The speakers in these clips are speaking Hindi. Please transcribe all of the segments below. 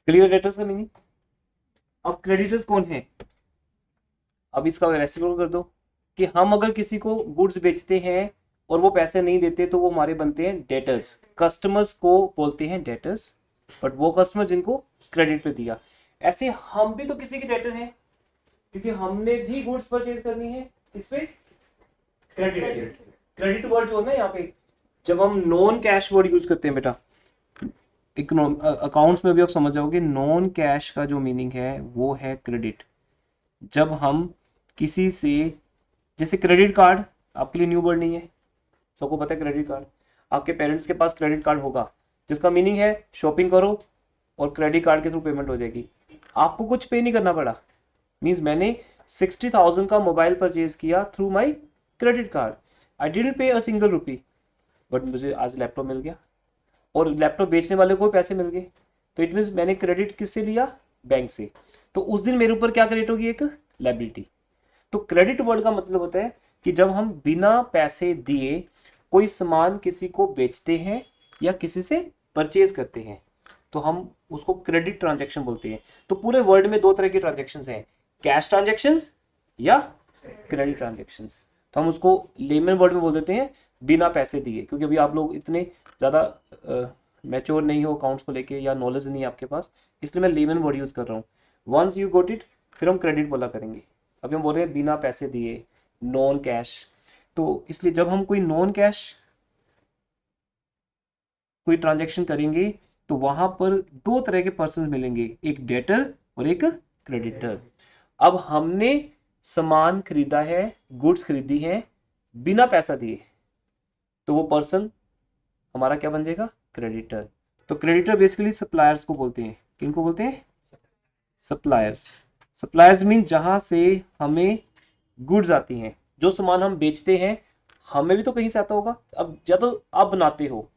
क्लियर डेटर्स का मीनिंग। अब क्रेडिटर्स कौन है, अब इसका रेसिप्रोकल कर दो कि हम अगर किसी को गुड्स बेचते हैं और वो पैसे नहीं देते तो वो हमारे बनते हैं डेटर्स, कस्टमर्स को बोलते हैं डेटर्स, बट वो कस्टमर जिनको क्रेडिट पे दिया। ऐसे हम भी तो किसी के डेटर हैं क्योंकि हमने भी गुड्स परचेज करनी है इस पे क्रेडिट। क्रेडिट वर्ड जो है ना यहाँ पे, जब हम नॉन कैश वर्ड यूज करते हैं बेटा अकाउंट्स में भी आप समझ जाओगे, नॉन कैश का जो मीनिंग है वो है क्रेडिट। जब हम किसी से, जैसे क्रेडिट कार्ड आपके लिए न्यू वर्ड नहीं है, सबको पता है क्रेडिट कार्ड, आपके पेरेंट्स के पास क्रेडिट कार्ड होगा जिसका मीनिंग है शॉपिंग करो और क्रेडिट कार्ड के थ्रू पेमेंट हो जाएगी, आपको कुछ पे नहीं करना पड़ा। मीन्स मैंने 60,000 का मोबाइल परचेज किया through my credit card, I didn't पे अ सिंगल रुपी, बट मुझे आज लैपटॉप मिल गया और लैपटॉप बेचने वाले को पैसे मिल गए, तो इट मीन्स मैंने क्रेडिट किससे लिया, बैंक से। तो उस दिन मेरे ऊपर क्या क्रेडिट होगी, एक लायबिलिटी। तो क्रेडिट वर्ड का मतलब होता है कि जब हम बिना पैसे दिए कोई सामान किसी को बेचते हैं या किसी से परचेज करते हैं तो हम उसको क्रेडिट ट्रांजैक्शन बोलते हैं। तो पूरे वर्ल्ड में दो तरह की ट्रांजैक्शन हैं, कैश ट्रांजैक्शन या क्रेडिट ट्रांजैक्शन। तो हम उसको लेमन वर्ड में बोल देते हैं बिना पैसे दिए, क्योंकि अभी आप लोग इतने ज़्यादा मैच्योर नहीं हो अकाउंट्स को लेके या नॉलेज नहीं है आपके पास, इसलिए मैं लेमन वर्ड यूज़ कर रहा हूँ। वंस यू गोट इट फिर हम क्रेडिट बोला करेंगे। अभी हम बोल रहे हैं बिना पैसे दिए, नॉन कैश। तो इसलिए जब हम कोई नॉन कैश कोई ट्रांजैक्शन करेंगे तो वहां पर दो तरह के पर्सन मिलेंगे, एक डेटर और एक क्रेडिटर। अब हमने सामान खरीदा है, गुड्स खरीदी है बिना पैसा दिए, तो वो पर्सन हमारा क्या बन जाएगा, क्रेडिटर। तो क्रेडिटर बेसिकली सप्लायर्स को बोलते हैं, किनको बोलते हैं, सप्लायर्स। सप्लायर्स मीन जहां से हमें गुड्स आती हैं, जो सामान हम बेचते हैं हमें भी तो कहीं से आता होगा। अब या तो आप बनाते हो,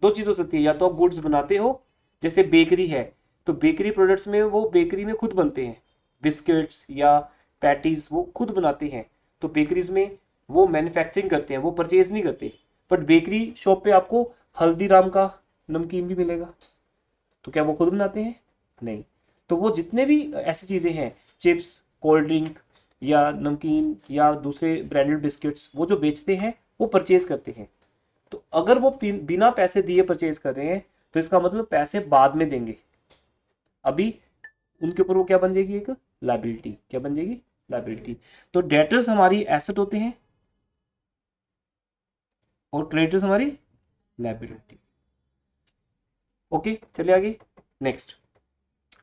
दो चीज हो सकती है, या तो आप गुड्स बनाते हो, जैसे बेकरी है तो बेकरी प्रोडक्ट्स में वो बेकरी में खुद बनते हैं, बिस्किट्स या पैटीज वो खुद बनाते हैं, तो बेकरीज में वो मैन्युफैक्चरिंग करते हैं, वो परचेज नहीं करते। बट बेकरी शॉप पे आपको हल्दीराम का नमकीन भी मिलेगा, तो क्या वो खुद बनाते हैं, नहीं। तो वो जितने भी ऐसी चीजें हैं, चिप्स, कोल्ड ड्रिंक या नमकीन या दूसरे ब्रांडेड बिस्किट्स, वो जो बेचते हैं वो परचेज करते हैं। तो अगर वो बिना पैसे दिए परचेज कर रहे हैं तो इसका मतलब पैसे बाद में देंगे, अभी उनके ऊपर वो क्या बन जाएगी, एक लायबिलिटी। क्या बन जाएगी, लायबिलिटी। तो डेटर्स हमारी एसेट होते हैं और क्रेडिटर्स हमारी लायबिलिटी। ओके चलिए आगे नेक्स्ट।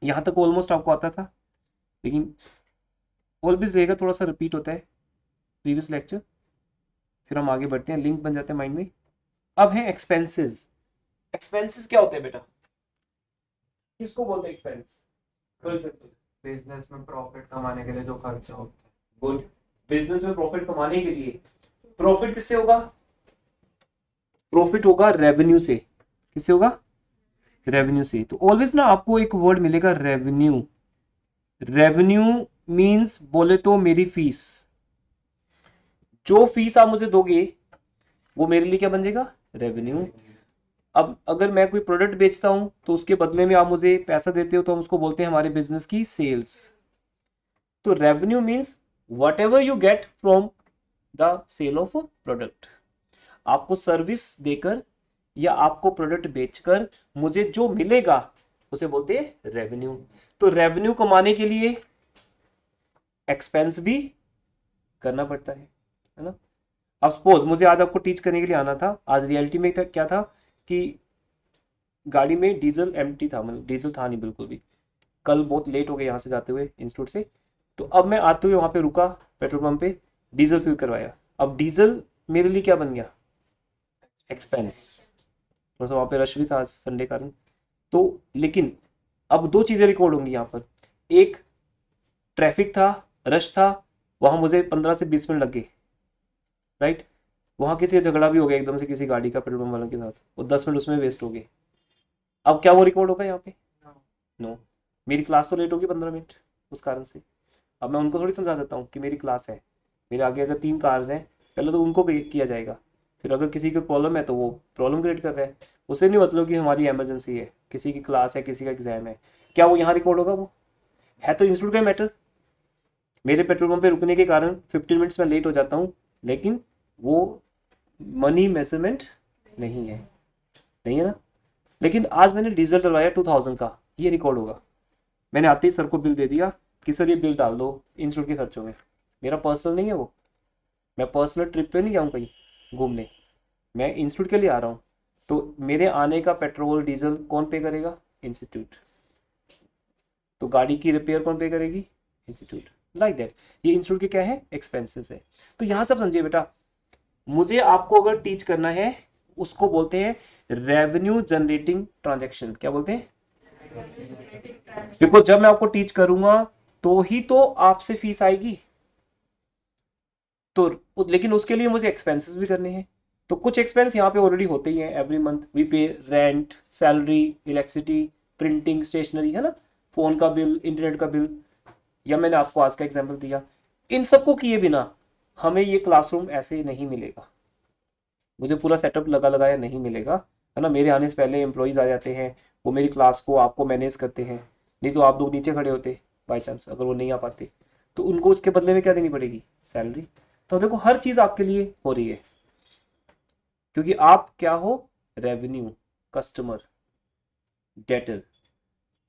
यहां तक ऑलमोस्ट आपको आता था, लेकिन ऑलवेज रहेगा, थोड़ा सा रिपीट होता है प्रीवियस लेक्चर, फिर हम आगे बढ़ते हैं, लिंक बन जाते हैं माइंड में। अब है एक्सपेंसेस। एक्सपेंसेस क्या होते हैं बेटा, किसको बोलते हैं एक्सपेंस, बोल सकते हो। बिजनेस में प्रॉफिट कमाने के लिए जो खर्चा होता है। गुड, बिजनेस में प्रॉफिट कमाने के लिए। प्रॉफिट किससे होगा, प्रॉफिट होगा रेवेन्यू से। किससे होगा, रेवेन्यू से। तो ऑलवेज ना आपको एक वर्ड मिलेगा रेवेन्यू। रेवेन्यू मींस बोले तो मेरी फीस, जो फीस आप मुझे दोगे वो मेरे लिए क्या बन जाएगा, रेवेन्यू। अब अगर मैं कोई प्रोडक्ट बेचता हूं तो उसके बदले में आप मुझे पैसा देते हो तो हम उसको बोलते हैं हमारे बिजनेस की सेल्स। तो revenue means whatever you get from the sale of product, आपको सर्विस देकर या आपको प्रोडक्ट बेचकर मुझे जो मिलेगा उसे बोलते हैं रेवेन्यू। तो रेवेन्यू कमाने के लिए एक्सपेंस भी करना पड़ता है ना। अब सपोज मुझे आज आपको टीच करने के लिए आना था, आज रियलिटी में क्या था कि गाड़ी में डीजल एम्प्टी था, मतलब डीजल था नहीं बिल्कुल भी, कल बहुत लेट हो गए यहाँ से जाते हुए इंस्टीट्यूट से। तो अब मैं आते हुए वहां पे रुका पेट्रोल पंप पे, डीजल फिल करवाया। अब डीजल मेरे लिए क्या बन गया, एक्सपेंस। थोड़ा सा वहां पे रश भी था संडे कारण। तो लेकिन अब दो चीजें रिकॉर्ड होंगी यहाँ पर, एक ट्रैफिक था, रश था, वहां मुझे 15 से 20 मिनट लग गए, राइट। वहां किसी का झगड़ा भी हो गया एकदम से किसी गाड़ी का पेट्रोल पंप वालों के साथ, वो 10 मिनट उसमें वेस्ट हो गए। अब क्या वो रिकॉर्ड होगा यहाँ पे, नो। मेरी क्लास तो लेट होगी 15 मिनट उस कारण से। अब मैं उनको थोड़ी समझा सकता हूँ कि मेरी क्लास है, मेरे आगे अगर 3 कार्स हैं, पहले तो उनको किया जाएगा, फिर अगर किसी को प्रॉब्लम है तो वो प्रॉब्लम क्रिएट कर रहा है, उसे नहीं मतलब कि हमारी इमरजेंसी है, किसी की क्लास है, किसी का एग्जाम है। क्या वो यहाँ रिकॉर्ड होगा? वो है तो इंस्टीट्यूट का मैटर। मेरे पेट्रोल पंप पे रुकने के कारण 15 मिनट्स में लेट हो जाता हूँ, लेकिन वो मनी मेजरमेंट नहीं है, नहीं है ना। लेकिन आज मैंने डीजल डलवाया 2000 का, ये रिकॉर्ड होगा। मैंने आते ही सर को बिल दे दिया कि सर ये बिल डाल दो इंस्टीट्यूट के खर्चों में। मेरा पर्सनल नहीं है वो, मैं पर्सनल ट्रिप पे नहीं जाऊँ कहीं घूमने, मैं इंस्टीट्यूट के लिए आ रहा हूँ। तो मेरे आने का पेट्रोल डीजल कौन पे करेगा? इंस्टीट्यूट। तो गाड़ी की रिपेयर कौन पे करेगी? इंस्टीट्यूट। लाइक दैट, ये इंस्टीट्यूट के क्या है? एक्सपेंसेस है। तो यहाँ सब समझिए बेटा, मुझे आपको अगर टीच करना है, उसको बोलते हैं रेवेन्यू जनरेटिंग ट्रांजैक्शन। क्या बोलते हैं? देखो जब मैं आपको टीच करूंगा तो ही तो आपसे फीस आएगी, तो लेकिन उसके लिए मुझे एक्सपेंसेस भी करने हैं। तो कुछ एक्सपेंस यहाँ पे ऑलरेडी होते ही हैं, every month we pay rent, salary, electricity, printing, stationery, है ना, फोन का बिल, इंटरनेट का बिल, या मैंने आपको आज का एग्जांपल दिया। इन सबको किए बिना हमें ये क्लासरूम ऐसे नहीं मिलेगा, मुझे पूरा सेटअप लगा लगाया नहीं मिलेगा, है ना। मेरे आने से पहले एम्प्लॉयज आ जाते हैं, वो मेरी क्लास को आपको मैनेज करते हैं। नहीं तो आप लोग नीचे खड़े होते बाई चांस, अगर वो नहीं आ पाते तो उनको उसके बदले में क्या देनी पड़ेगी? सैलरी। तो देखो हर चीज आपके लिए हो रही है, क्योंकि आप क्या हो? Revenue, customer, debtor.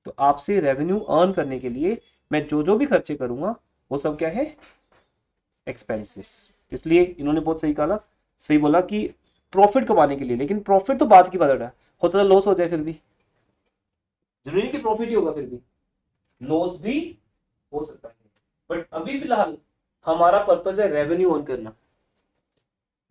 तो आपसे रेवेन्यू अर्न करने के लिए मैं जो जो भी खर्चे करूंगा वो सब क्या है? एक्सपेंसेस। इसलिए इन्होंने बहुत सही कहा, सही बोला कि प्रॉफिट कमाने के लिए। लेकिन प्रॉफिट तो बात की बात है, हो सकता है लॉस हो जाए, फिर भी जरूरी नहीं कि प्रॉफिट ही होगा, फिर भी लॉस भी हो सकता है। बट अभी फिलहाल हमारा पर्पज है रेवेन्यू अर्न करना।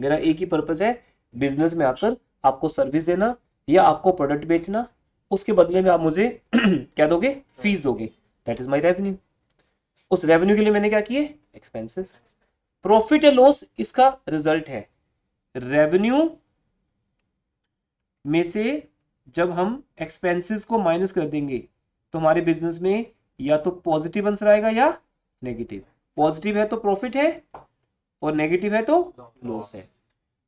मेरा एक ही पर्पज है, बिजनेस में आकर आपको सर्विस देना या आपको प्रोडक्ट बेचना, उसके बदले में आप मुझे क्या दोगे? फीस दोगे। That is my revenue. उस रेवेन्यू के लिए मैंने क्या किए? एक्सपेंसेस। प्रॉफिट या लॉस इसका रिजल्ट है। रेवेन्यू में से जब हम एक्सपेंसेस को माइनस कर देंगे तो हमारे बिजनेस में या तो पॉजिटिव आंसर आएगा या नेगेटिव। पॉजिटिव है तो प्रॉफिट है, और नेगेटिव है तो लॉस है।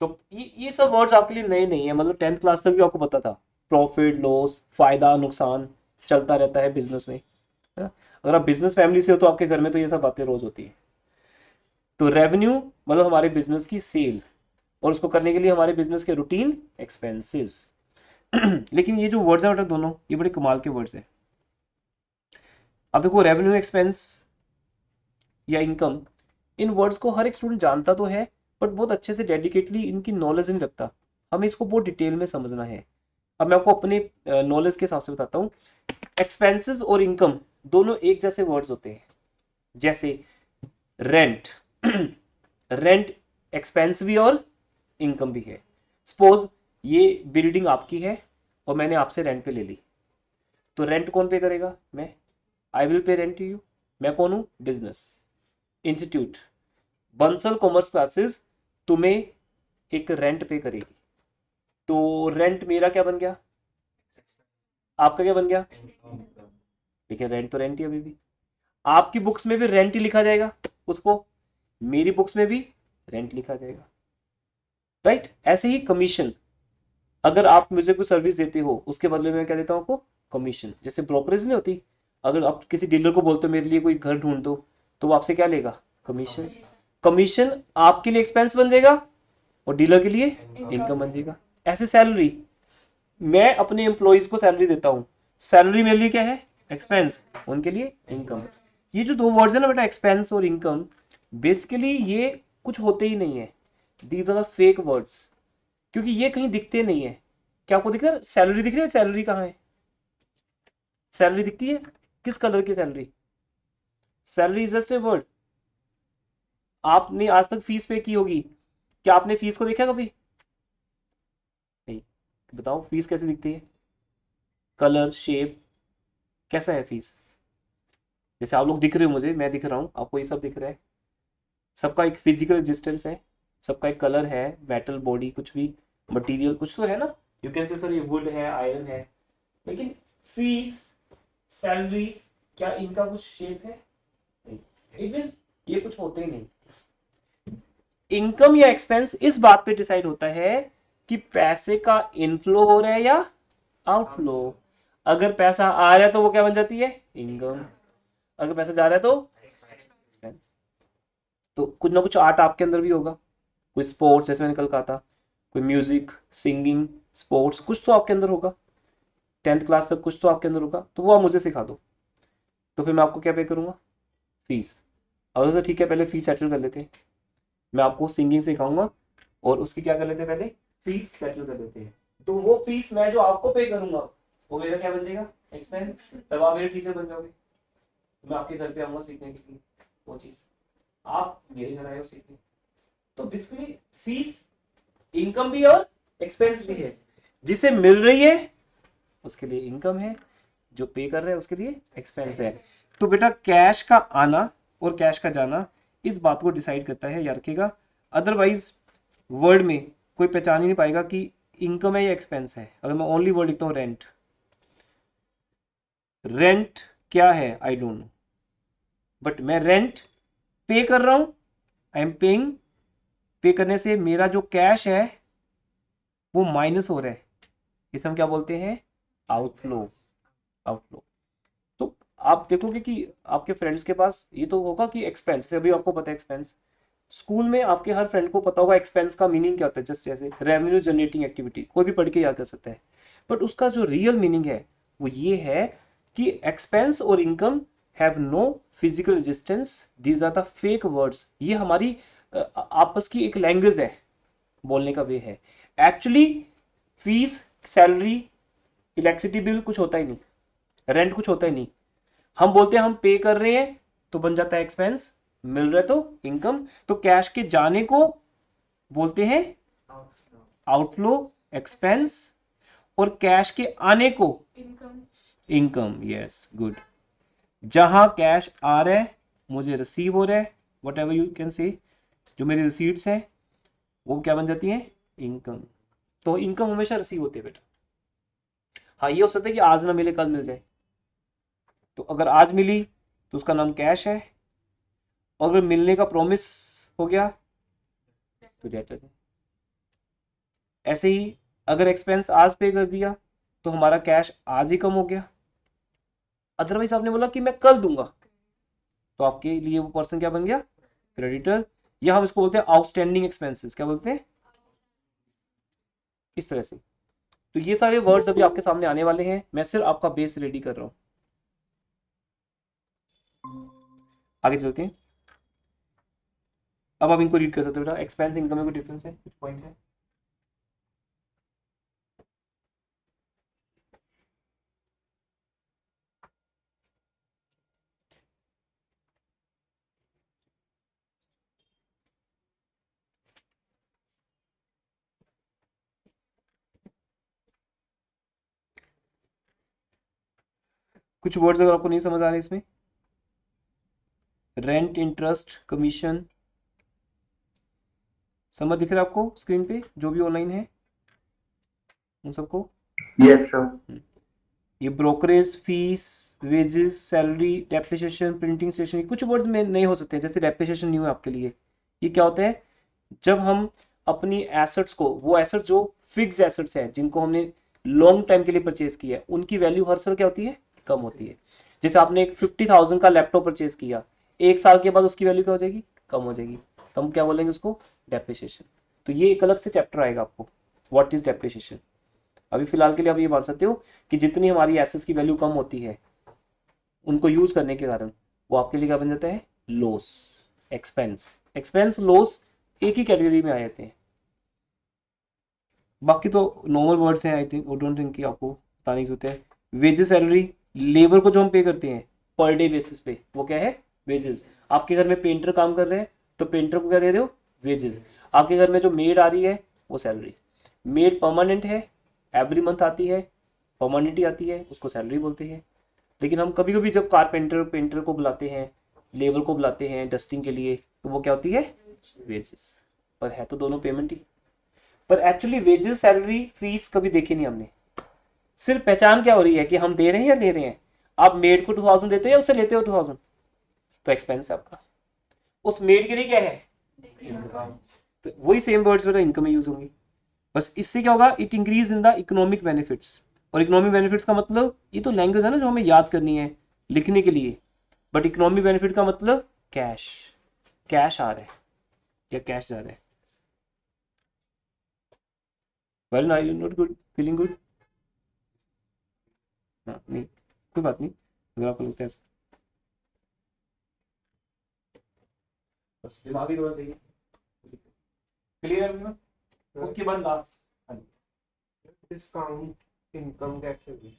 तो ये सब वर्ड्स आपके लिए नए नहीं है, मतलब 10th क्लास तक भी आपको पता था। प्रॉफिट, लॉस, फायदा, नुकसान चलता रहता है बिजनेस में, है ना? अगर आप बिजनेस फैमिली से हो तो आपके घर में तो ये सब बातें रोज होती है। तो रेवेन्यू मतलब हमारे बिजनेस की सेल, और उसको करने के लिए हमारे बिजनेस के रूटीन एक्सपेंसेस। लेकिन ये जो वर्ड्स है बेटा दोनों, ये बड़े कमाल के वर्ड्स हैं। अब देखो रेवेन्यू, एक्सपेंस या इनकम, इन वर्ड्स को हर एक स्टूडेंट जानता तो है, बट बहुत अच्छे से डेडिकेटली इनकी नॉलेज नहीं रखता। हमें इसको बहुत डिटेल में समझना है। अब मैं आपको अपने नॉलेज के हिसाब से बताता हूँ। एक्सपेंसेस और इनकम दोनों एक जैसे वर्ड्स होते हैं। जैसे रेंट, रेंट एक्सपेंस भी और इनकम भी है। सपोज ये बिल्डिंग आपकी है और मैंने आपसे रेंट पे ले ली, तो रेंट कौन पे करेगा? मैं। I will pay rent to you. मैं कौन हूं? Business. Institute, Bansal commerce classes तुम्हें एक रेंट पे करेगी, तो रेंट मेरा क्या बन गया? आपका क्या बन गया? लेकिन रेंट तो रेंट ही अभी भी। आपकी बुक्स में भी रेंट ही लिखा जाएगा उसको, मेरी बुक्स में भी रेंट लिखा जाएगा, राइट। ऐसे ही कमीशन, अगर आप मुझे कोई सर्विस देते हो उसके बदले में मैं क्या देता हूँ आपको? कमीशन। जैसे ब्रोकरेज नहीं होती, अगर आप किसी डीलर को बोलते हो मेरे लिए कोई घर ढूंढ दो, तो वो आपसे क्या लेगा? कमीशन। कमीशन आपके लिए एक्सपेंस बन जाएगा और डीलर के लिए इनकम बन जाएगा। ऐसे सैलरी, मैं अपने एम्प्लॉयज को सैलरी देता हूँ, सैलरी मेरे लिए क्या है? एक्सपेंस, उनके लिए इनकम। ये जो दो वर्ड्स है ना बेटा, एक्सपेंस और इनकम, बेसिकली ये कुछ होते ही नहीं है, these are the fake words, क्योंकि ये कहीं दिखते नहीं है। क्या आपको दिख रहा है? सैलरी दिख रही है? सैलरी कहाँ है? सैलरी दिखती है? किस कलर की salary? Salary is just a word. आपने आज तक फीस पे की होगी, क्या आपने फीस को देखा कभी? नहीं। बताओ फीस कैसे दिखती है? कलर, शेप, कैसा है फीस? जैसे आप लोग दिख रहे हो मुझे, मैं दिख रहा हूं आपको, ये सब दिख रहा है। सबका एक फिजिकल एग्जिस्टेंस है, सबका एक कलर है, मेटल बॉडी, कुछ भी मटेरियल कुछ तो है ना। यू कैन से सर ये वुड है, आयरन है। लेकिन फीस, सैलरी, क्या इनका कुछ शेप है? नहीं। इट मींस ये कुछ होते ही नहीं। इनकम या एक्सपेंस इस बात पे डिसाइड होता है कि पैसे का इनफ्लो हो रहा है या आउटफ्लो। अगर पैसा आ रहा है तो वो क्या बन जाती है, इनकम। अगर पैसा जा रहा है तो expense। तो कुछ ना कुछ आर्ट आपके अंदर भी होगा, कोई स्पोर्ट्स, जैसे मैंने कल कहा था, कोई म्यूजिक, सिंगिंग, स्पोर्ट्स, कुछ तो आपके अंदर होगा। 10th क्लास तक कुछ तो आपके अंदर होगा, तो वो आप मुझे सिखा दो, तो फिर मैं आपको क्या पे करूंगा, फीस। और तो ठीक है, पहले फीस सेटल कर लेते हैं। मैं आपको सिंगिंग सिखाऊंगा और उसकी क्या कर लेते हैं, पहले फीस सेटल कर लेते हैं। तो वो फीस मैं जो आपको पे करूंगा वो मेरा क्या बन जाएगा, एक्सपेंस। तब आप मेरे टीचर बन जाओगे, मैं आपके घर पे आऊंगा सीखने के लिए वो चीज, आप मेरे घर आए हो सीखने। तो बेसिकली फीस इनकम भी और एक्सपेंस भी है। जिसे मिल रही है उसके लिए इनकम है, जो पे कर रहे हैं उसके लिए एक्सपेंस है। तो बेटा कैश का आना और कैश का जाना इस बात को डिसाइड करता है, याद रखिएगा। अदरवाइज वर्ड में कोई पहचान ही नहीं पाएगा कि इनकम है या एक्सपेंस है। अगर मैं ओनली वर्ड लिखता हूँ रेंट, रेंट क्या है आई डोंट नो, बट मैं रेंट पे कर रहा हूं, आई एम पेइंग। पे करने से मेरा जो कैश है वो माइनस हो रहा है, इसे हम क्या बोलते हैं, आउटफ्लो। आउटफ्लो। तो आप देखोगे कि आपके फ्रेंड्स के पास ये तो होगा कि एक्सपेंस, जैसे अभी आपको पता है एक्सपेंस, स्कूल में आपके हर फ्रेंड को पता होगा एक्सपेंस का मीनिंग क्या होता है, जस्ट जैसे रेवेन्यू जनरेटिंग एक्टिविटी, कोई भी पढ़ के याद कर सकता है। बट उसका जो रियल मीनिंग है वो ये है कि एक्सपेंस और income have no physical resistance, these are the fake words. ये हमारी आपस की एक लैंग्वेज है, बोलने का वे है। Actually fees, salary, electricity bill कुछ होता ही नहीं, रेंट कुछ होता ही नहीं। हम बोलते हैं हम पे कर रहे हैं तो बन जाता है एक्सपेंस, मिल रहा है तो इनकम। तो कैश के जाने को बोलते हैं आउटफ्लो, एक्सपेंस, और कैश के आने को इनकम। Yes, good. जहां कैश आ रहा है, मुझे रिसीव हो रहा है, what ever you can say, जो मेरी रिसीट्स हैं वो क्या बन जाती हैं, इनकम। तो इनकम हमेशा रिसीव होती है बेटा। हाँ, ये हो सकता है कि आज ना मिले कल मिल जाए, तो अगर आज मिली तो उसका नाम कैश है, और अगर मिलने का प्रॉमिस हो गया तो डेटर है। ऐसे ही अगर एक्सपेंस आज पे कर दिया तो हमारा कैश आज ही कम हो गया। अदरवाइज आपने बोला कि मैं कल दूंगा, तो आपके लिए वो पर्सन क्या बन गया, क्रेडिटर। या हम इसको बोलते हैं आउटस्टैंडिंग एक्सपेंसेस, क्या बोलते हैं, इस तरह से। तो ये सारे वर्ड्स अभी आपके सामने आने वाले हैं, मैं सिर्फ आपका बेस रेडी कर रहा हूं। आगे चलते हैं। अब आप इनको रीड कर सकते हो बेटा, एक्सपेंस इनकम में कोई डिफरेंस है, कुछ पॉइंट है। कुछ वर्ड्स अगर आपको नहीं समझ आ रहे इसमें, रेंट, इंटरेस्ट, कमीशन, समझ दिख रहा है आपको स्क्रीन पे जो भी ऑनलाइन है उन सबको। Yes sir. ये brokerage fees, wages, salary, depreciation, printing stationery, कुछ वर्ड्स में नहीं हो सकते, जैसे डेप्रिसिएशन न्यू है आपके लिए। ये क्या होता है, जब हम अपनी एसेट्स को, वो एसेट्स जो फिक्स एसेट्स हैं जिनको हमने लॉन्ग टाइम के लिए परचेज किया है, उनकी वैल्यू हर साल क्या होती है, कम होती है। जैसे आपने एक 50,000 का लैपटॉप परचेज किया, एक साल के बाद उसकी वैल्यू क्या हो जाएगी, कम हो जाएगी, तो हम क्या बोलेंगे उसको, डेप्रिसिएशन। तो ये एक अलग से चैप्टर आएगा आपको, व्हाट इज डेप्रिसिएशन। अभी फिलहाल के लिए आप ये मान सकते हो कि जितनी हमारी एसेट्स की वैल्यू कम होती है उनको यूज करने के कारण वो आपके लिए क्या बन जाता है, लॉस, एक्सपेंस। एक्सपेंस लॉस एक ही कैटेगरी में आ जाते हैं। बाकी तो नॉर्मल वर्ड्स हैं, आई थिंक, वो डोंट थिंक कि आपको बताने की जरूरत है। वेजेस, सैलरी, लेबर को जो हम पे करते हैं पर डे बेसिस पे, वो क्या है, वेजेस। आपके घर में पेंटर काम कर रहे हैं तो पेंटर को क्या दे रहे हो, वेजेस। आपके घर में जो मेड आ रही है वो सैलरी। मेड परमानेंट है, एवरी मंथ आती है, परमानेंटली आती है, उसको सैलरी बोलते हैं। लेकिन हम कभी कभी जब कारपेंटर पेंटर को बुलाते हैं, लेबर को बुलाते हैं डस्टिंग के लिए, तो वो क्या होती है, वेजेस। पर है तो दोनों पेमेंट ही। पर एक्चुअली वेजेस, सैलरी, फीस कभी देखी नहीं हमने। सिर्फ पहचान क्या हो रही है कि हम दे रहे हैं या ले रहे हैं। आप मेड को 2000 देते हो या उससे लेते हो 2000, तो एक्सपेंस है आपका। उस मेड के लिए क्या है, इनकम। तो वही सेम वर्ड्स में इनकम में यूज होंगी। बस इससे क्या होगा, it increase in the economic benefits. और इकोनॉमिक बेनिफिट्स का मतलब ये तो लैंग्वेज है ना जो हमें याद करनी है लिखने के लिए, बट इकोनॉमिक बेनिफिट का मतलब कैश, कैश आ रहा है या कैश जा रहा है। Well now you not good, feeling good? हाँ नहीं, कोई बात नहीं, अगर आपको लगता है ऐसा, बस दिमाग ही थोड़ा चाहिए। क्लियर है? उसके बाद लास्ट, डिस्काउंट इनकम कैसे हुई?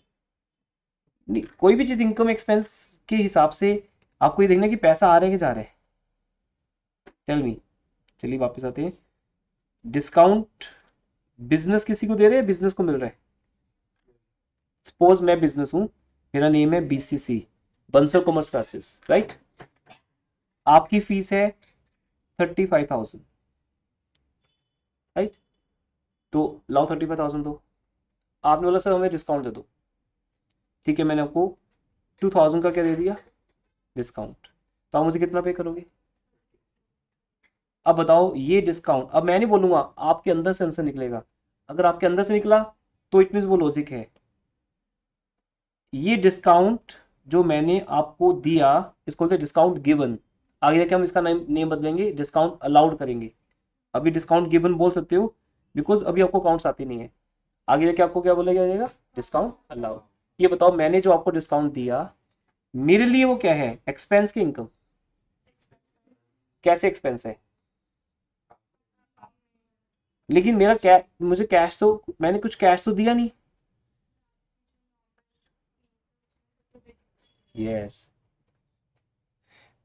नहीं कोई भी चीज इनकम एक्सपेंस के हिसाब से आपको ये देखना कि पैसा आ रहा है कि जा रहा है। Tell me. चलिए वापस आते हैं। डिस्काउंट बिजनेस किसी को दे रहे हैं, बिजनेस को मिल रहा है। सपोज मैं बिजनेस हूं, मेरा नेम है BCC, Bansal commerce classes, right. आपकी फीस है 35,000, राइट। तो लाओ 35,000 दो। आपने बोला सर हमें डिस्काउंट दे दो, ठीक है, मैंने आपको 2,000 का क्या दे दिया, डिस्काउंट। तो आप मुझे कितना पे करोगे? अब बताओ ये डिस्काउंट, अब मैं नहीं बोलूंगा, आपके अंदर से आंसर निकलेगा। अगर आपके अंदर से निकला तो इट मीन वो लॉजिक है। ये डिस्काउंट जो मैंने आपको दिया, इसको बोलते हैं डिस्काउंट गिवन। आगे जाके हम इसका नेम बदलेंगे, डिस्काउंट अलाउड करेंगे। अभी डिस्काउंट गिवन बोल सकते हो बिकॉज अभी आपको अकाउंट्स आती नहीं है। आगे जाके आपको क्या बोला जाएगा, डिस्काउंट अलाउड। ये बताओ मैंने जो आपको डिस्काउंट दिया, मेरे लिए वो क्या है, एक्सपेंस की इनकम? कैसे एक्सपेंस है? लेकिन मेरा मुझे कैश तो, मैंने कुछ कैश तो दिया नहीं। यस,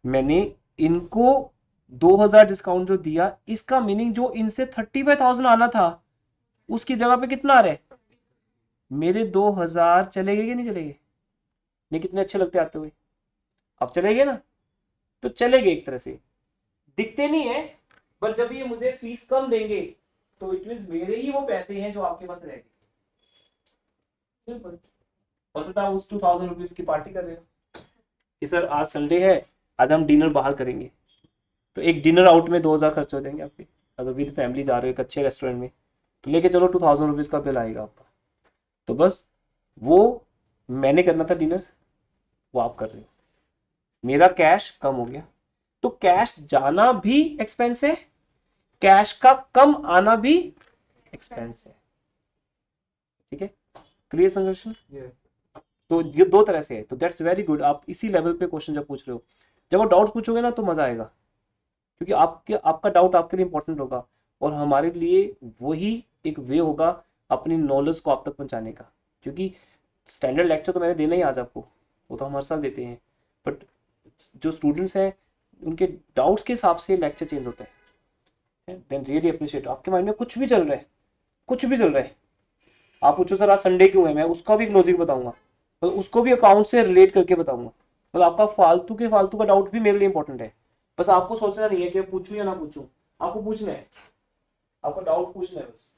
मैंने इनको 2,000 डिस्काउंट जो दिया, इसका मीनिंग जो इनसे 35,000 आना था उसकी जगह पे कितना आ रहा है, मेरे 2,000 चले गए कि नहीं चले गए? नहीं, कितने अच्छे लगते आते हुए। अब चले गए ना, तो चले गए एक तरह से, दिखते नहीं है, पर जब ये मुझे फीस कम देंगे तो इट मीन मेरे ही वो पैसे हैं जो आपके पास रह गए। सिंपल। हो सकता है उस 2,000 रुपीज की पार्टी कर रहे हो कि सर आज संडे है, आज हम डिनर बाहर करेंगे, तो एक डिनर आउट में 2,000 खर्च हो जाएंगे आपके। अगर विद फैमिली जा रहे हो एक अच्छे रेस्टोरेंट में, तो लेके चलो 2,000 रुपीज का बिल आएगा आपका। तो बस वो मैंने करना था डिनर, वो आप कर रहे हो, मेरा कैश कम हो गया। तो कैश जाना भी एक्सपेंस है, कैश का कम आना भी एक्सपेंस है। ठीक है, क्लियर संघर्ष? यस। तो ये दो तरह से है, तो दैट्स वेरी गुड। आप इसी लेवल पे क्वेश्चन जब पूछ रहे हो, जब आप डाउट पूछोगे ना तो मजा आएगा, क्योंकि आपका डाउट आपके लिए इंपॉर्टेंट होगा और हमारे लिए वही एक वे होगा अपनी नॉलेज को आप तक पहुंचाने का। क्योंकि स्टैंडर्ड लेक्चर तो मैंने देना ही आज आपको, वो तो हम हर साल देते हैं, बट जो स्टूडेंट्स हैं उनके डाउट्स के हिसाब से लेक्चर चेंज होता है। Then really appreciate. आपके माइंड में कुछ भी चल रहा है, कुछ भी चल रहा है, आप पूछो सर आज संडे क्यों है, मैं उसका भी एक लॉजिक बताऊंगा, तो उसको भी अकाउंट से रिलेट करके बताऊंगा। मतलब आपका फालतू का डाउट भी मेरे लिए इंपॉर्टेंट है। बस आपको सोचना नहीं है कि पूछूं या ना पूछूं, आपको पूछना है, आपको डाउट पूछना है बस,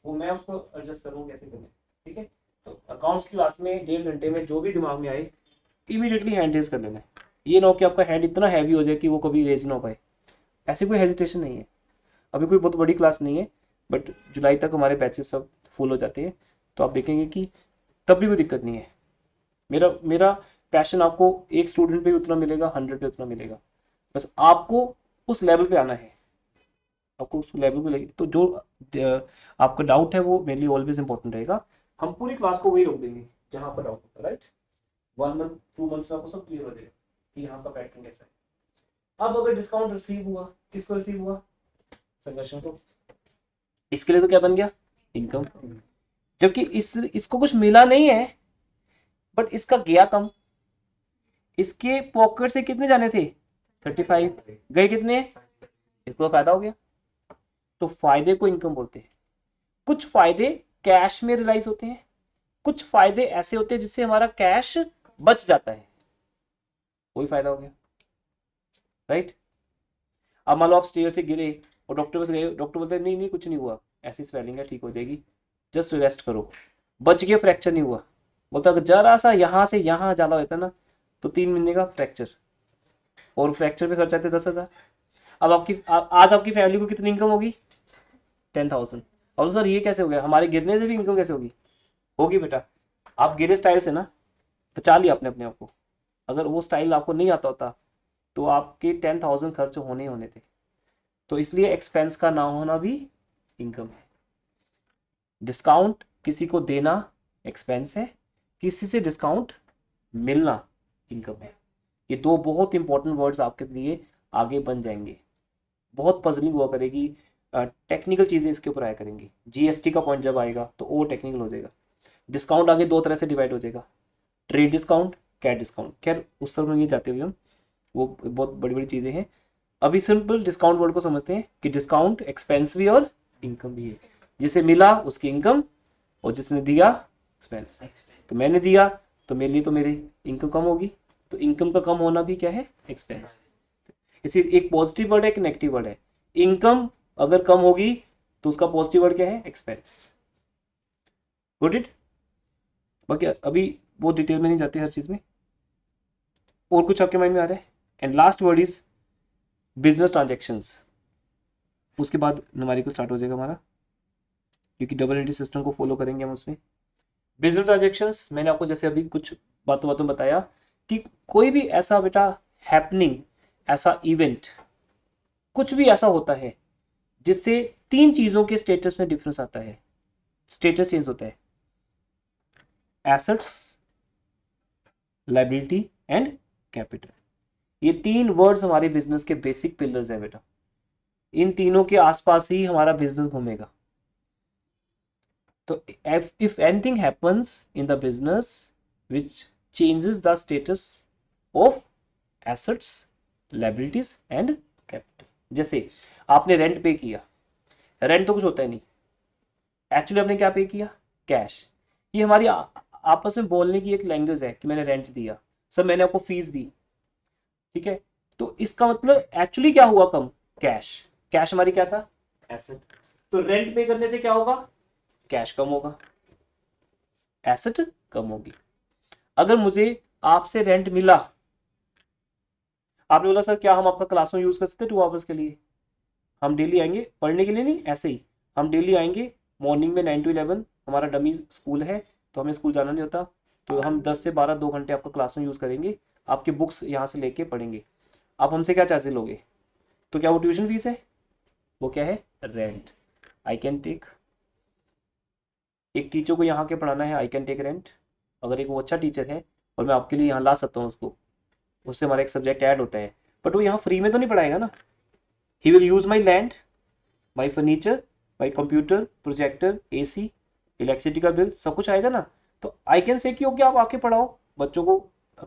वो मैं उसको एडजस्ट करूँ कैसे करना है। ठीक है, तो अकाउंट्स की क्लास में 1.5 घंटे में जो भी दिमाग में आए इमीडिएटली हैंड रेज कर लेना है। ये ना हो कि आपका हैंड इतना हैवी हो जाए कि वो कभी रेज ना हो पाए, ऐसी कोई हेजिटेशन नहीं है। अभी कोई बहुत बड़ी क्लास नहीं है, बट जुलाई तक हमारे बैचेस सब फुल हो जाते हैं, तो आप देखेंगे कि तब भी कोई दिक्कत नहीं है। मेरा मेरा पैशन आपको एक स्टूडेंट पे भी उतना मिलेगा, 100 पे उतना मिलेगा। बस आपको उस लेवल पे आना है, आपको उस लेवल पे लगे तो जो आपका डाउट है वो मेरे लिए ऑलवेज इंपॉर्टेंट रहेगा। हम पूरी क्लास को वही रोक देंगे जहां पर डाउट होता है, राइट। 1 मंथ 2 मंथ्स में आपको सब क्लियर हो जाएगा कि यहाँ का पैटर्न कैसा है। अब अगर डिस्काउंट रिसीव हुआ, किसको रिसीव हुआ, संघर्षण को, इसके लिए तो क्या बन गया, इनकम। जबकि इसको कुछ मिला नहीं है, बट इसका गया कम। इसके पॉकेट से कितने जाने थे, 35, गए कितने, इसको फायदा हो गया। तो फायदे को इनकम बोलते हैं। कुछ फायदे कैश में रियलाइज होते हैं, कुछ फायदे ऐसे होते हैं जिससे हमारा कैश बच जाता है, वही फायदा हो गया, राइट। अब मान लो आप स्टेयर से गिरे और डॉक्टर पास गए, डॉक्टर बोलते हैं नहीं नहीं कुछ नहीं हुआ, ऐसी स्वेलिंग है ठीक हो जाएगी, जस्ट रेस्ट करो, बच गया, फ्रैक्चर नहीं हुआ। बोलता अगर जरा सा यहाँ से यहाँ ज्यादा होता ना तो 3 महीने का फ्रैक्चर, और फ्रैक्चर पे खर्च आते 10,000। अब आज आपकी फैमिली को कितनी इनकम होगी, 10,000। और सर ये कैसे हो गया, हमारे गिरने से भी इनकम कैसे होगी, होगी बेटा। आप गिरे स्टाइल से ना बचा लिया आपने अपने आप को। अगर वो स्टाइल आपको नहीं आता होता तो आपके 10,000 खर्च होने ही होने थे। तो इसलिए एक्सपेंस का ना होना भी इनकम है। डिस्काउंट किसी को देना एक्सपेंस है, किसी से डिस्काउंट मिलना इनकम है। ये दो बहुत इंपॉर्टेंट वर्ड्स आपके लिए आगे बन जाएंगे। बहुत पजलिंग हुआ करेगी, टेक्निकल चीजें इसके ऊपर आया करेंगी। जीएसटी का पॉइंट जब आएगा तो और टेक्निकल हो जाएगा। डिस्काउंट आगे दो तरह से डिवाइड हो जाएगा, ट्रेड डिस्काउंट, कैट डिस्काउंट। खैर उस तरफ नहीं जाते हुए हम, वो बहुत बड़ी बड़ी चीजें हैं। अभी सिंपल डिस्काउंट वर्ड को समझते हैं कि डिस्काउंट एक्सपेंस भी और इनकम भी है। जिसे मिला उसकी इनकम और जिसने दिया एक्सपेंस। तो मैंने दिया तो मेरे लिए तो मेरी इनकम कम होगी, तो इनकम का कम होना भी क्या है, एक्सपेंस। इसी एक पॉजिटिव वर्ड है, एक नेगेटिव वर्ड है। इनकम अगर कम होगी तो उसका पॉजिटिव वर्ड क्या है, एक्सपेंस। Good it. बाकी अभी बहुत डिटेल में नहीं जाते हर चीज में। और कुछ आपके माइंड में आ रहा है? And last word is business transactions. उसके बाद न्यूमेरिकल स्टार्ट हो जाएगा हमारा, क्योंकि डबल एंट्री सिस्टम को फॉलो करेंगे हम उसमें। बिजनेस ट्रांजेक्शंस मैंने आपको जैसे अभी कुछ बातों बातों बताया कि कोई भी ऐसा बेटा हैपनिंग, ऐसा इवेंट, कुछ भी ऐसा होता है जिससे तीन चीजों के स्टेटस में डिफरेंस आता है, स्टेटस चेंज होता है। Assets, liability and capital. ये तीन वर्ड्स हमारे बिजनेस के बेसिक पिलर्स हैं बेटा। इन तीनों के आसपास ही हमारा बिजनेस घूमेगा। तो if anything happens in the business which changes the status of assets, liabilities and capital। जैसे आपने रेंट पे किया, रेंट तो कुछ होता है नहीं, एक्चुअली आपने क्या पे किया, कैश। ये हमारी आपस में बोलने की एक लैंग्वेज है कि मैंने रेंट दिया, सर मैंने आपको फीस दी, ठीक है। तो इसका मतलब एक्चुअली क्या हुआ, कम कैश। कैश हमारी क्या था, एसेट। तो रेंट पे करने से क्या होगा, कैश कम होगा, एसेट कम होगी। अगर मुझे आपसे रेंट मिला, आपने बोला सर क्या हम आपका क्लासरूम यूज कर सकते हैं 2 आवर्स के लिए? हम डेली आएंगे पढ़ने के लिए, नहीं ऐसे ही हम डेली आएंगे मॉर्निंग में 9 to 11 हमारा डमी स्कूल है, तो हमें स्कूल जाना नहीं होता, तो हम 10 से 12 2 घंटे आपका क्लासरूम यूज करेंगे, आपकी बुक्स यहाँ से लेके पढ़ेंगे। आप हमसे क्या चार्जेस लोगे? तो क्या वो ट्यूशन फीस है? वो क्या है, रेंट। आई कैन टेक, एक टीचर को यहाँ के पढ़ाना है, आई कैन टेक रेंट। अगर एक वो अच्छा टीचर है और मैं आपके लिए यहाँ ला सकता हूँ उसको, उससे हमारा एक सब्जेक्ट ऐड होता है, बट वो यहाँ फ्री में तो नहीं पढ़ाएगा ना। He will use my land, my furniture, my computer, projector, AC, electricity का बिल, सब कुछ आएगा ना। तो आई कैन से कि ओके आप आके पढ़ाओ बच्चों को,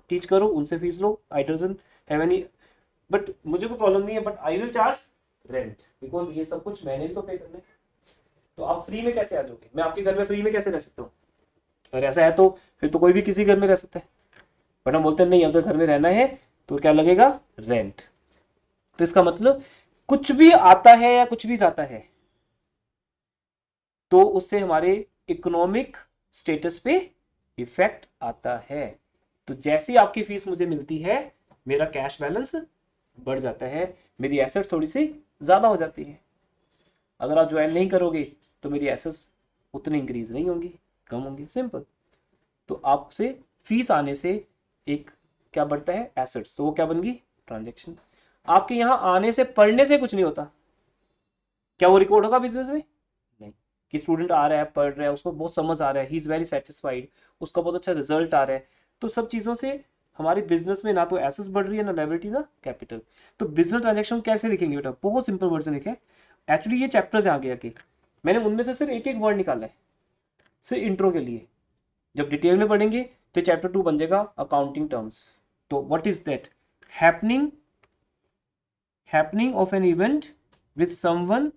टीच करो, उनसे fees low, I doesn't have any, but मुझे कोई प्रॉब्लम नहीं है, but I will charge rent because ये सब कुछ मैंने भी तो पे करना है। तो आप फ्री में कैसे आ जाओगे? मैं आपके घर में फ्री में कैसे रह सकता हूँ? अगर ऐसा है तो फिर तो कोई भी किसी घर में रह सकता है, बट हम बोलते हैं नहीं अगर घर में रहना है तो क्या लगेगा, रेंट। तो इसका मतलब कुछ भी आता है या कुछ भी जाता है तो उससे हमारे इकोनॉमिक स्टेटस पे इफेक्ट आता है। तो जैसे ही आपकी फीस मुझे मिलती है मेरा कैश बैलेंस बढ़ जाता है, मेरी एसेट्स थोड़ी सी ज्यादा हो जाती है। अगर आप ज्वाइन नहीं करोगे तो मेरी एसेट्स उतनी इंक्रीज नहीं होंगी, कम होंगी, सिंपल। तो आपसे फीस आने से एक क्या बढ़ता है, एसेट्स, तो वो क्या बन गई, ट्रांजेक्शन। आपके यहाँ आने से, पढ़ने से कुछ नहीं होता। क्या वो रिकॉर्ड होगा बिजनेस में? नहीं। कि स्टूडेंट आ रहा है, पढ़ रहा है, उसको बहुत समझ आ रहा है, ही इज वेरी सेटिस्फाइड, उसका बहुत अच्छा रिजल्ट आ रहा है। तो सब चीजों से हमारे बिजनेस में ना तो एसेट्स बढ़ रही है, ना लायबिलिटी, ना कैपिटल। तो बिजनेस ट्रांजेक्शन कैसे लिखेंगे बेटा, बहुत सिंपल वर्ड से लिखे। एक्चुअली ये चैप्टर्स है आगे आके, मैंने उनमें से सिर्फ एक एक वर्ड निकाला है सिर्फ इंट्रो के लिए। जब डिटेल में पढ़ेंगे तो चैप्टर 2 बन जाएगा अकाउंटिंग टर्म्स। तो what is that, happening, happening of an event with someone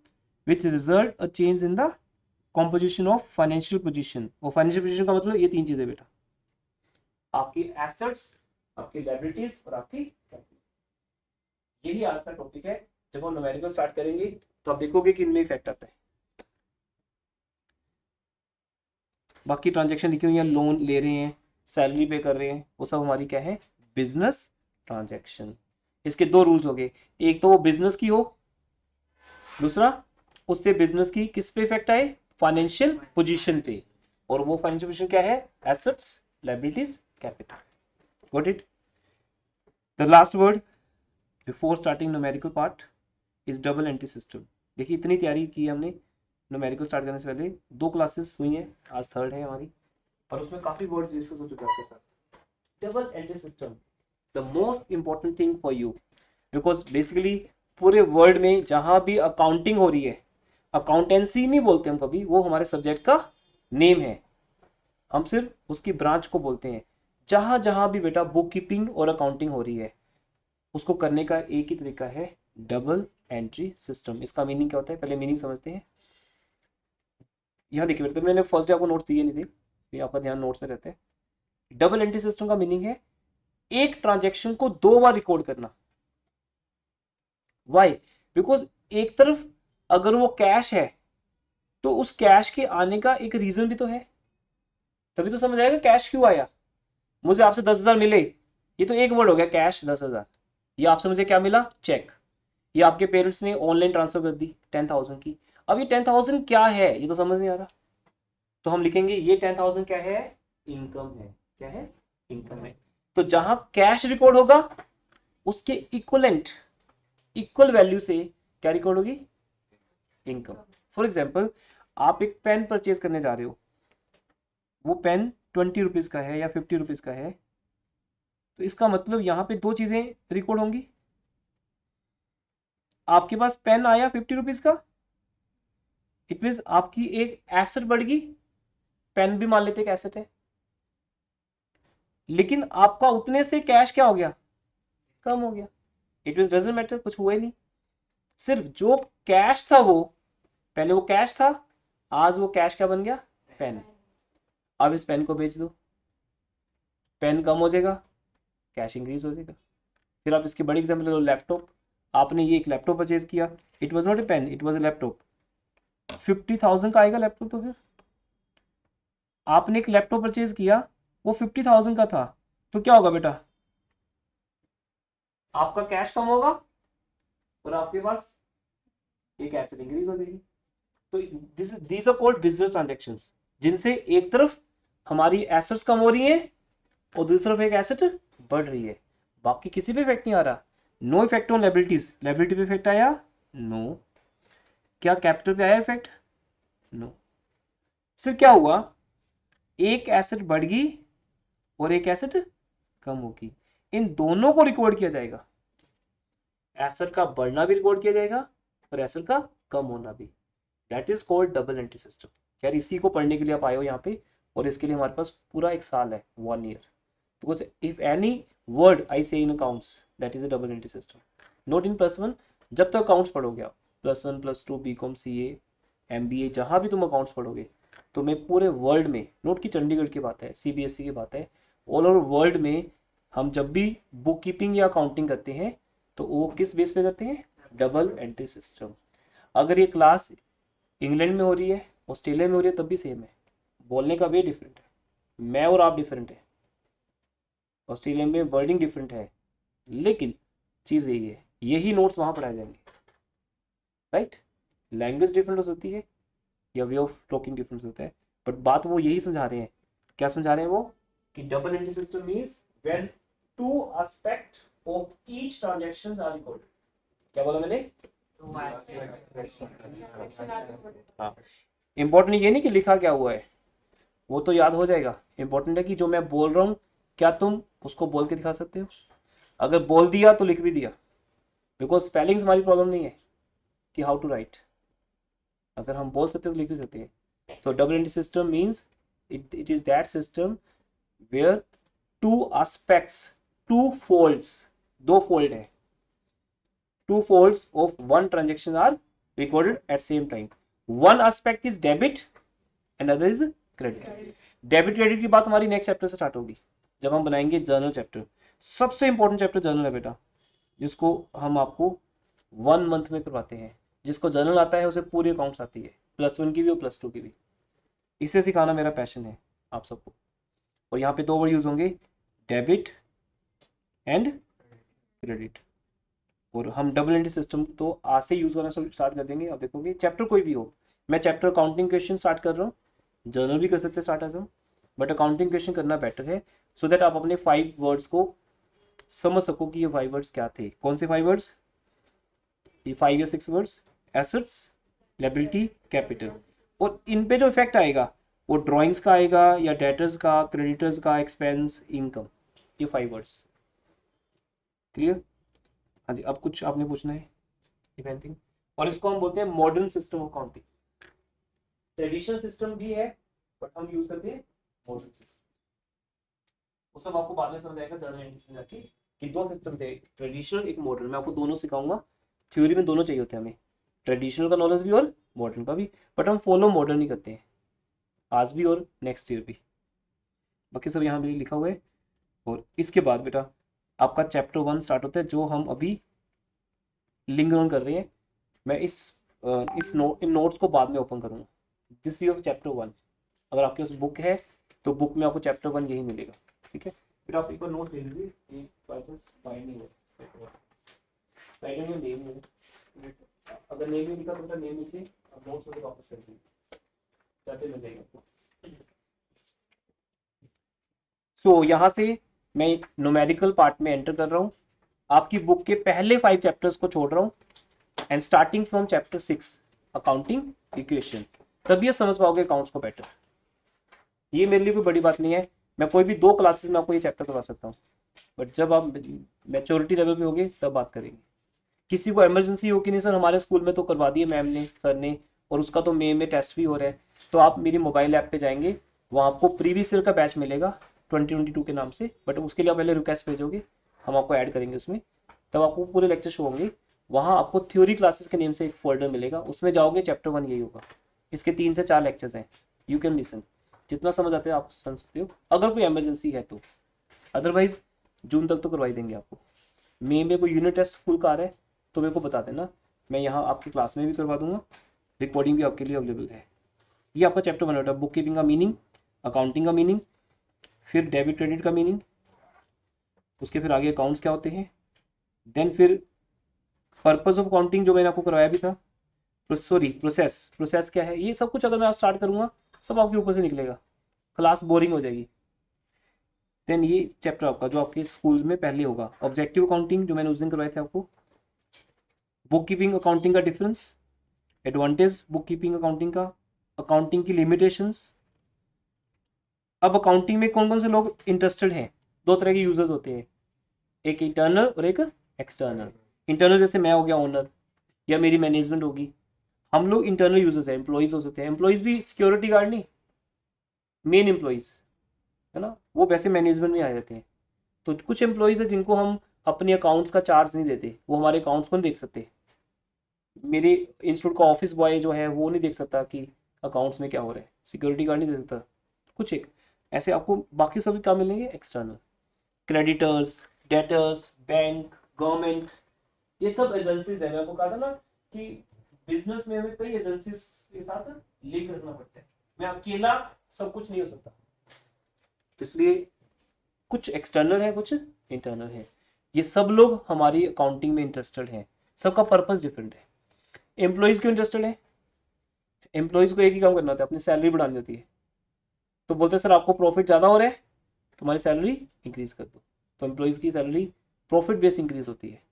which result a change in the composition of financial position। और फाइनेंशियल पोजीशन का मतलब ये तीन चीजें बेटा, आपकी एसेट्स, आपकी लायबिलिटीज और आपकी कैपिटल। यही आज का टॉपिक है। जब हम न्यूमेरिकल स्टार्ट करेंगे तो आप देखोगे कि इनमें इफेक्ट आता है। बाकी ट्रांजेक्शन लिखी हुई है, लोन ले रहे हैं, सैलरी पे कर रहे हैं, वो सब हमारी क्या है, बिजनेस ट्रांजेक्शन। इसके दो रूल्स हो गए, एक तो वो बिजनेस की हो, दूसरा उससे बिजनेस की किस पे इफेक्ट आए, फाइनेंशियल पोजीशन पे। और वो फाइनेंशियल पोजीशन क्या है? Assets, liabilities, capital. Got it? The last word before starting numerical part is double entry system. देखिए इतनी तैयारी की हमने न्यूमेरिकल स्टार्ट करने से पहले, 2 क्लासेस हुई हैं, आज 3rd है हमारी, और उसमें काफी वर्ड्स डिस्कस हो चुके हैं आपके साथ। Double entry system the most important thing for you, because basically पूरे वर्ल्ड में जहां भी अकाउंटिंग हो रही है, अकाउंटेंसी नहीं बोलते हम कभी, वो हमारे सब्जेक्ट का नेम है, हम सिर्फ उसकी ब्रांच को बोलते हैं। जहां जहां भी बेटा बुक कीपिंग और अकाउंटिंग हो रही है, उसको करने का एक ही तरीका है, डबल एंट्री सिस्टम। इसका मीनिंग क्या होता है, पहले मीनिंग समझते हैं। यहाँ देखिए बेटा, मैंने फर्स्ट डे आपको नोट्स दिए नहीं थे, ये आपका ध्यान नोट्स में रहता है। डबल एंट्री सिस्टम का मीनिंग है एक ट्रांजैक्शन को 2 बार रिकॉर्ड करना। वाई? बिकॉज एक तरफ अगर वो कैश है तो उस कैश के आने का एक रीजन भी तो है, तभी तो समझ आएगा कैश क्यों आया। मुझे आपसे 10,000 मिले, ये तो एक वर्ड हो गया, कैश 10,000। ये आपसे मुझे क्या मिला? चेक। ये आपके पेरेंट्स ने ऑनलाइन ट्रांसफर कर दी 10,000 की। अब ये 10,000 क्या है ये तो समझ नहीं आ रहा, तो हम लिखेंगे ये 10,000 क्या है? इनकम है। क्या है? इनकम है। तो जहां कैश रिकॉर्ड होगा उसके इक्वलेंट, इक्वल वैल्यू से क्या रिकॉर्ड होगी? इनकम। फॉर एग्जाम्पल, आप एक पेन परचेज करने जा रहे हो, वो पेन 20 रुपीज का है या 50 रुपीज का है, तो इसका मतलब यहां पे 2 चीजें रिकॉर्ड होंगी। आपके पास पेन आया 50 रुपीज का, इट मीन आपकी एक एसेट बढ़ गई, पेन भी मान लेते एक एसेट है, लेकिन आपका उतने से कैश क्या हो गया? कम हो गया। इट मीन डजंट मैटर, कुछ हुआ ही नहीं। सिर्फ जो कैश था, वो पहले वो कैश था, आज वो कैश क्या बन गया? पेन। अब इस पेन को बेच दो, पेन कम हो जाएगा, कैश इंक्रीज हो जाएगा। फिर आप इसकी बड़ी एग्जाम्पल लो, लैपटॉप। आपने ये एक लैपटॉप परचेज किया, it was not a pen, it was a laptop. 50,000 का आएगा लैपटॉप। तो फिर आपने एक लैपटॉप परचेज किया, वो 50,000 का था, तो क्या होगा बेटा? आपका कैश कम होगा और आपके पास एक एसेट इंक्रीज हो जाएगी। तो these are called business transactions, जिनसे एक तरफ हमारी एसेट्स कम हो रही है और दूसरी तरफ एक एसेट बढ़ रही है। बाकी किसी पे इफेक्ट नहीं आ रहा। No effect on liabilities, liability पे इफेक्ट आया? नो। क्या कैपिटल पे आया इफेक्ट? नो। सिर्फ क्या हुआ, एक एसेट बढ़ गई और एक एसेट कम होगी, इन दोनों को रिकॉर्ड किया जाएगा। एसेट का बढ़ना भी रिकॉर्ड किया जाएगा और एसेट का कम होना भी। That is called double entry system. यार इसी को पढ़ने के लिए आप आए हो यहाँ पे, और इसके लिए हमारे पास पूरा 1 साल है, 1 year. Because if any word I say in accounts, that is a double entry system. Note in +1, जब तक अकाउंट्स पढ़ोगे आप, +1 +2 BCom CA MBA, जहां भी तुम अकाउंट्स पढ़ोगे, तो मैं पूरे वर्ल्ड में, नोट की चंडीगढ़ की बात है, CBSE की बात है, ऑल ओवर वर्ल्ड में हम जब भी बुक कीपिंग या अकाउंटिंग करते हैं तो वो किस बेस पे करते हैं? Double entry system. अगर ये क्लास इंग्लैंड में हो रही है, ऑस्ट्रेलिया में हो रही है, तब भी सेम है। बोलने का वे डिफरेंट है, मैं और आप डिफरेंट है, ऑस्ट्रेलिया में वर्डिंग डिफरेंट है, लेकिन चीज यही है, यही नोट्स वहां पढ़ाए जाएंगे। राइट? लैंग्वेज डिफरेंट हो सकती है या वे ऑफ टॉकिंग डिफरेंस होता है, बट बात वो यही समझा रहे हैं। क्या समझा रहे हैं वो? कि double entry system means when 2 aspect of each transactions are recorded. क्या बोला मैंने? हाँ। इंपॉर्टेंट ये नहीं कि लिखा क्या हुआ है, वो तो याद हो जाएगा। इंपॉर्टेंट है कि जो मैं बोल रहा हूँ, क्या तुम उसको बोल के दिखा सकते हो? अगर बोल दिया तो लिख भी दिया, बिकॉज स्पेलिंग्स हमारी प्रॉब्लम नहीं है कि हाउ टू राइट। अगर हम बोल सकते हैं तो लिख भी सकते हैं। तो double entry system means it is that system where 2 aspects, 2 folds, 2 fold है, 2 folds of one transaction are recorded at same time. One aspect is debit and other is credit. Debit credit की बात हमारी नेक्स्ट चैप्टर से स्टार्ट होगी, जब हम बनाएंगे जर्नल चैप्टर। सबसे इंपॉर्टेंट चैप्टर जर्नल है बेटा, जिसको हम आपको 1 मंथ में करवाते हैं। जिसको जर्नल आता है उसे पूरी अकाउंट्स आती है, +1 की भी और +2 की भी। इसे सिखाना मेरा पैशन है आप सबको। और यहाँ पे 2 वर्ड यूज होंगे, डेबिट एंड क्रेडिट। और हम डबल एंट्री सिस्टम तो आज से यूज करना स्टार्ट कर देंगे। अब देखोगे चैप्टर कोई भी हो, मैं चैप्टर अकाउंटिंग क्वेश्चन स्टार्ट कर रहा हूँ, जर्नल भी कर सकते हैं सार्काज्म, बट अकाउंटिंग क्वेश्चन करना बेटर है, सो दैट आप अपने 5 वर्ड्स को समझ सको कि ये 5 वर्ड्स क्या थे। कौन से 5 वर्ड्स? ये 5 या 6 वर्ड्स, एसेट्स, लायबिलिटी, कैपिटल। और इन पे जो इफेक्ट आएगा वो ड्राइंग्स का आएगा या डेटर्स का, क्रेडिटर्स का, एक्सपेंस, इनकम, ये 5 वर्ड्स। क्लियर? हाँ जी, अब कुछ आपने पूछना है इफ एनीथिंग? और इसको हम बोलते हैं modern system of counting. Traditional system भी है बट हम यूज करते हैं मॉडर्न सिस्टम। वो सब आपको बाद में समझ आएगा जर्नल एंट्रीज में जाके कि 2 सिस्टम थे, ट्रेडिशनल एक मॉडर्न। मैं आपको दोनों सिखाऊंगा, थ्योरी में दोनों चाहिए होते हैं हमें, ट्रेडिशनल का नॉलेज भी और मॉडर्न का भी, बट हम फॉलो मॉडर्न ही करते हैं आज भी और नेक्स्ट ईयर भी। बाकी सब यहाँ पे लिखा हुआ है। और इसके बाद बेटा आपका चैप्टर 1 स्टार्ट होता है, जो हम अभी लिंक ऑन कर रहे हैं। मैं इन नोट्स को बाद में ओपन करूंगा। This your chapter 1। अगर आपके पास बुक है तो बुक में आपको चैप्टर 1 यही मिलेगा, ठीक है? फिर आप एक बार नोट ले लीजिए, ये बाइंडिंग है, बाइंडिंग में नेम है, अगर नेम नहीं लिखा तो नेम लिखिए, अब नोट्स में वापस कर दीजिए, जाते मिल जाएगा आपको। सो यहाँ से मैं एक न्यूमेरिकल पार्ट में एंटर कर रहा हूँ, आपकी बुक के पहले 5 चैप्टर्स को छोड़ रहा हूँ, and starting from chapter 6 accounting equation, तब ये समझ पाओगे अकाउंट्स को बेटर। ये मेरे लिए कोई बड़ी बात नहीं है, मैं कोई भी 2 क्लासेस में आपको ये चैप्टर करवा सकता हूँ, बट जब आप मैच्योरिटी लेवल पे होगे तब बात करेंगे। किसी को इमरजेंसी हो कि नहीं सर हमारे स्कूल में तो करवा दिए मैम ने, सर ने, और उसका तो मई में टेस्ट भी हो रहा है, तो आप मेरी मोबाइल ऐप पे जाएंगे, वहाँ आपको प्रीवियस ईयर का बैच मिलेगा 2022 के नाम से, बट उसके लिए आप पहले रिक्वेस्ट भेजोगे, हम आपको ऐड करेंगे उसमें, तब आपको पूरे लेक्चर शो होंगे। वहाँ आपको थ्योरी क्लासेस के नेम से एक फोल्डर मिलेगा, उसमें जाओगे चैप्टर 1 यही होगा, इसके 3 से 4 लेक्चर्स हैं, यू कैन लिसन, जितना समझ आते हैं आप समझ सकते हो अगर कोई इमरजेंसी है तो, अदरवाइज जून तक तो करवाई देंगे आपको। मई में कोई यूनिट टेस्ट स्कूल का आ रहा है तो मेरे को बता देना, मैं यहाँ आपकी क्लास में भी करवा दूंगा, रिकॉर्डिंग भी आपके लिए अवेलेबल है। ये आपका चैप्टर 1 होता है, बुक कीपिंग का मीनिंग, अकाउंटिंग का मीनिंग, फिर डेबिट क्रेडिट का मीनिंग, उसके फिर आगे अकाउंट्स क्या होते हैं, देन फिर पर्पस ऑफ अकाउंटिंग जो मैंने आपको करवाया भी था, सॉरी प्रोसेस क्या है, ये सब कुछ अगर मैं आप स्टार्ट करूंगा सब आपके ऊपर से निकलेगा, क्लास बोरिंग हो जाएगी। देन ये चैप्टर आपका जो आपके स्कूल में पहले होगा, ऑब्जेक्टिव अकाउंटिंग जो मैंने उस दिन करवाए थे आपको, बुक कीपिंग अकाउंटिंग का difference, advantage book keeping accounting का, अकाउंटिंग की लिमिटेशंस। अब अकाउंटिंग में कौन कौन से लोग इंटरेस्टेड हैं? 2 तरह के यूजर्स होते हैं, एक इंटरनल और एक एक्सटर्नल। इंटरनल जैसे मैं हो गया ओनर या मेरी मैनेजमेंट होगी, हम लोग इंटरनल यूजर्स हैं, एम्प्लॉइज हो सकते हैं, एम्प्लॉइज भी सिक्योरिटी गार्ड नहीं, मेन एम्प्लॉइज है ना, वो वैसे मैनेजमेंट में आ जाते हैं। तो कुछ एम्प्लॉइज है जिनको हम अपने अकाउंट्स का चार्ज नहीं देते, वो हमारे अकाउंट्स को नहीं देख सकते, मेरे इंस्टीट्यूट का ऑफिस बॉय जो है वो नहीं देख सकता कि अकाउंट्स में क्या हो रहा है, सिक्योरिटी गार्ड नहीं देख सकता कुछ एक, ऐसे आपको बाकी सभी काम मिलेंगे external, creditors, debtors, bank, government, ये सब एजेंसीज है। मैं आपको कहा था ना कि बिजनेस में हमें कई एजेंसीज के साथ लिंक रखना पड़ता है, मैं अकेला सब कुछ नहीं हो सकता, तो इसलिए कुछ एक्सटर्नल है कुछ इंटरनल है। ये सब लोग हमारी अकाउंटिंग में इंटरेस्टेड हैं, सबका पर्पस डिफरेंट है। एम्प्लॉइज क्यों इंटरेस्टेड है? एम्प्लॉइज को एक ही काम करना होता है, अपनी सैलरी बढ़ानी होती है, तो बोलते हैं सर आपको प्रॉफिट ज़्यादा हो रहा है तुम्हारी सैलरी इंक्रीज कर दो, तो एम्प्लॉइज की सैलरी प्रॉफिट बेस इंक्रीज होती है।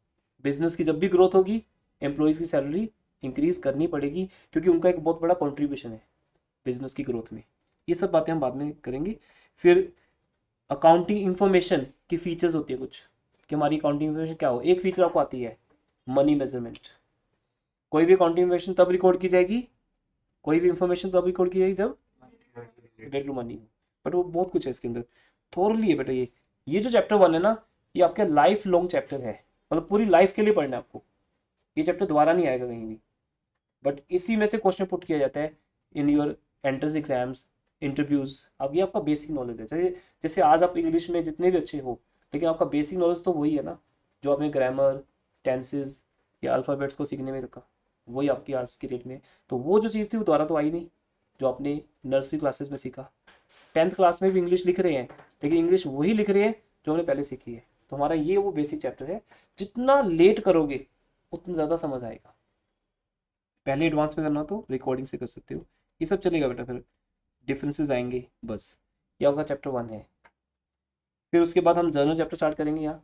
बिजनेस की जब भी ग्रोथ होगी एम्प्लॉइज की सैलरी इंक्रीज करनी पड़ेगी, क्योंकि उनका एक बहुत बड़ा कॉन्ट्रीब्यूशन है बिजनेस की ग्रोथ में। ये सब बातें हम बाद में करेंगे। फिर अकाउंटिंग इंफॉर्मेशन की फीचर्स होती है कुछ, कि हमारी अकाउंटिंग इंफॉर्मेशन क्या हो। एक फीचर आपको आती है मनी मेजरमेंट, कोई भी अकाउंटिंग इंफॉर्मेशन तब रिकॉर्ड की जाएगी, कोई भी इंफॉर्मेशन तब रिकॉर्ड की जाएगी जब रिलेटेड टू मनी, बट वो बहुत कुछ है इसके अंदर, थोरली है बेटा। ये जो चैप्टर 1 है ना, ये आपके लाइफ लॉन्ग चैप्टर है, मतलब पूरी लाइफ के लिए पढ़ना है आपको, ये चैप्टर दोबारा नहीं आएगा कहीं भी, बट इसी में से क्वेश्चन पुट किया जाता है in your entrance exams, interviews. अब ये आपका बेसिक नॉलेज है, जैसे जैसे आज आप इंग्लिश में जितने भी अच्छे हो, लेकिन आपका बेसिक नॉलेज तो वही है ना, जो आपने ग्रामर, टेंसेज या अल्फ़ाबेट्स को सीखने में रखा, वही आपकी आज की डेट में। तो वो जो चीज़ थी वो दोबारा तो आई नहीं, जो आपने नर्सरी क्लासेस में सीखा। 10th क्लास में भी इंग्लिश लिख रहे हैं, लेकिन इंग्लिश वही लिख रहे हैं जो हमने पहले सीखी है। तो हमारा ये वो बेसिक चैप्टर है, जितना लेट करोगे उतना ज़्यादा समझ आएगा। पहले एडवांस में करना तो रिकॉर्डिंग से कर सकते हो, ये सब चलेगा बेटा। फिर डिफरेंसेस आएंगे, बस ये आपका चैप्टर 1 है। फिर उसके बाद हम जर्नल चैप्टर स्टार्ट करेंगे यहाँ।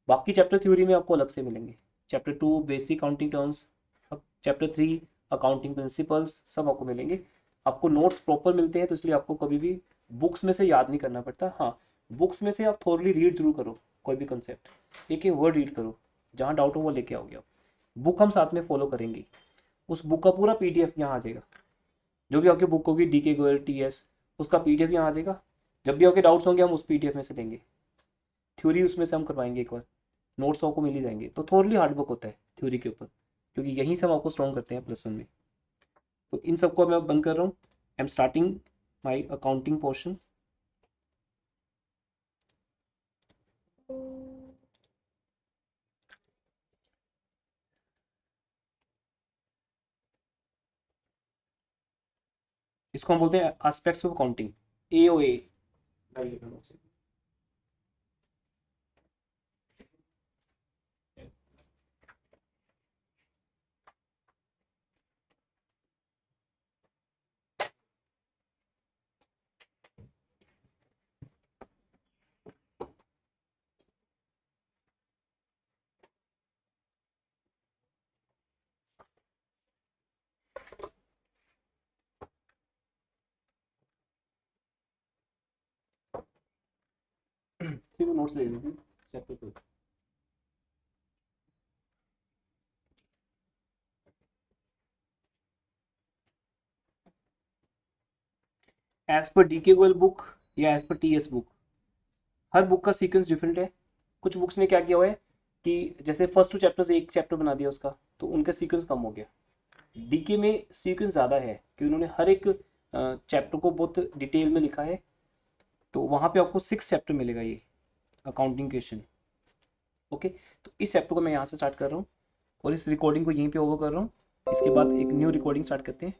बाकी चैप्टर थ्योरी में आपको अलग से मिलेंगे। Chapter 2 basic accounting terms, chapter 3 accounting principles, सब आपको मिलेंगे। आपको नोट्स प्रॉपर मिलते हैं, तो इसलिए आपको कभी भी बुक्स में से याद नहीं करना पड़ता। हाँ, बुक्स में से आप थोड़ी रीड जरूर करो, कोई भी कंसेप्ट एक एक वर्ड रीड करो, जहाँ डाउट हो वो लेके आओगे आप। बुक हम साथ में फॉलो करेंगे। उस बुक का पूरा पीडीएफ यहाँ आ जाएगा। जो भी आपकी बुक होगी डीके गोयल टीएस, उसका पीडीएफ यहाँ आ जाएगा। जब भी आपके डाउट्स होंगे हम उस पीडीएफ में से देंगे। थ्योरी उसमें से हम करवाएंगे एक बार, नोट्स आपको मिल ही जाएंगे। तो थोड़ी हार्ड वर्क होता है थ्योरी के ऊपर, क्योंकि यहीं से हम आपको स्ट्रॉन्ग करते हैं +1 में। तो इन सबको मैं बंद कर रहा हूँ। I am starting my accounting portion. इसको हम बोलते हैं एस्पेक्ट्स ऑफ अकाउंटिंग, AOA। सिर्फ नोट्स ले लीजिए chapter 2। As per DK Goyal book या एज पर टीएस बुक, हर बुक का सीक्वेंस डिफरेंट है। कुछ बुक्स ने क्या किया हुआ है कि जैसे फर्स्ट 2 चैप्टर से एक चैप्टर बना दिया उसका, तो उनका सीक्वेंस कम हो गया। डीके में सीक्वेंस ज़्यादा है, क्योंकि उन्होंने हर एक चैप्टर को बहुत डिटेल में लिखा है। तो वहाँ पे आपको 6 चैप्टर मिलेगा ये अकाउंटिंग क्वेश्चन। ओके, तो इस चैप्टर को मैं यहाँ से स्टार्ट कर रहा हूँ और इस रिकॉर्डिंग को यहीं पे ओवर कर रहा हूँ। इसके बाद एक न्यू रिकॉर्डिंग स्टार्ट करते हैं।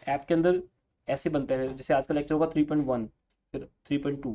ऐप के अंदर ऐसे बनता है, जैसे आज का लेक्चर होगा 3.1, फिर 3.2,